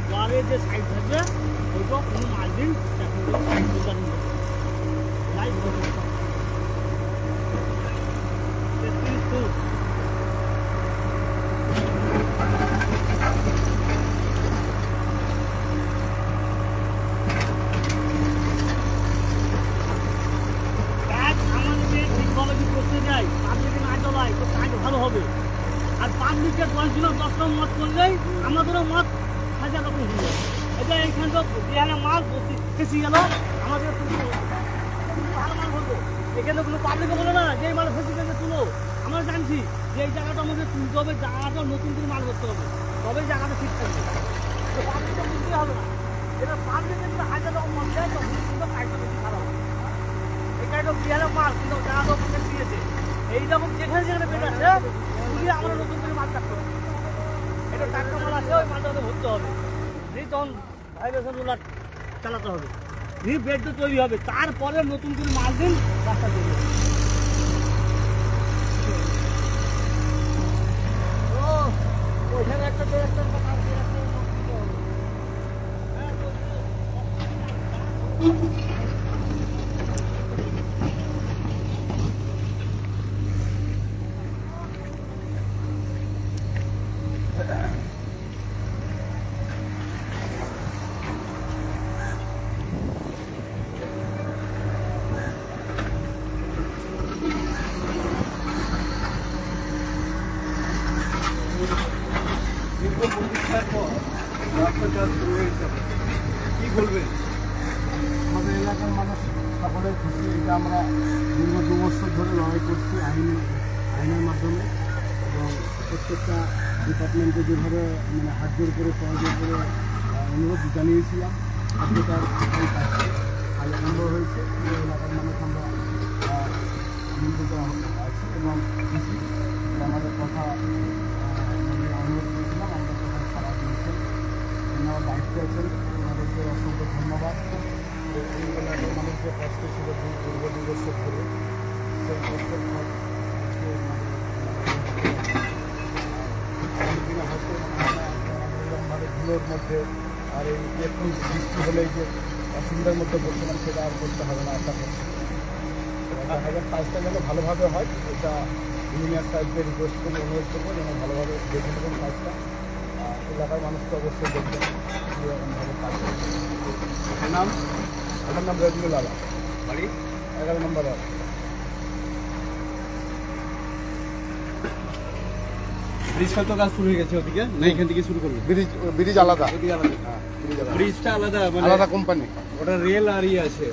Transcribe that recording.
দ্বারে যে সাইড থাকবে ওইটা কোনো মার্জিন লাইট হবে 33 ফুট। ভালো হবে আর পাবলিকের কনসিউমার 10 নম্বর মত করলেই আমাদেরও মত হাজার রকম হয়ে যাবে। এটা এইখানে তো বিহানে মাল ফেসে গেল আমাদের ভালো মাল হতো এখানে কোনো পাবলিকে বলে না যে এই মাল ফেসে গেছে তুলো। আমরা জানছি যে এই জায়গাটা আমাদের তুলতে হবে, জায়গাটা নতুন করে মাল করতে হবে, তবে জায়গাটা ঠিক করবে। পাবলিকটা বুঝতে হবে না, এটা পাবলিকের যদি হাজার রকম মত দেয় তখন কিন্তু কাজটা বেশি খারাপ হবে। এখানে তো বিহানে মাল কিন্তু জায়গাটা ফেসে গেছে এইরকম যেখানে যেখানে বেড আছে তুলিয়ে আমরা নতুন করে মাল চাষ করবো। এটা টাটকা মাল আছে ওই মালটা ভরতে হবে, দিয়ে তখন ভাইব্রেশন রোলার চালাতে হবে, দিয়ে বেডটা তৈরি হবে, তারপরে নতুন করে মাল দিন রাস্তা তৈরি হবে। ওইখানে একটা কি বলবেন? আমাদের এলাকার মানুষ সকলে খুশি। এটা আমরা দীর্ঘ 2 বছর ধরে লড়াই করছি আইনের মাধ্যমে, এবং প্রত্যেকটা ডিপার্টমেন্টে যেভাবে হাত জোর করে সহযোগ করে অনুরোধ জানিয়েছিলাম, আজকে তার পাচ্ছি আজ আনন্দ হয়েছে। এলাকার মানুষ আমরা আনন্দিত আছি এবং খুশি। আমাদের কথা অনুরোধ করেছিলাম, আমরা তখন সারা দিয়েছেন, ওনারা দায়িত্বে আছেন, ওনাদেরকে অসংখ্য ধন্যবাদ। এই এলাকার মানুষের কষ্ট ছিল দীর্ঘ 2 বছর ধরে, সেই কষ্টের ফল আজকে দিনে হয়তো আমাদের ধুলোর মধ্যে আর এই একটু বৃষ্টি হলে যে অসুবিধার মধ্যে বলছিলাম সেটা আর করতে হবে না। আশা করছি কাজটা যেন ভালোভাবে হয়, এটা ইঞ্জিনিয়ার সাহেবকে রিকোয়েস্ট করবো, অনুরোধ করবো যেন ভালোভাবে দেখে নেবেন কাজটা। এলাকার মানুষকে অবশ্যই দেখবেন কীরকমভাবে কাজ করবে। নাম আমার নাম রজনীল আলা, বাড়ি 11 নম্বর ওয়ার্ড। ব্রিজ হয়তো কাজ শুরু হয়ে গেছে ওদিকে, না এখান থেকে শুরু করবে? ব্রিজ আলাদা, ব্রিজটা আলাদা, মানে আলাদা কোম্পানি, ওটা রেল আর আছে।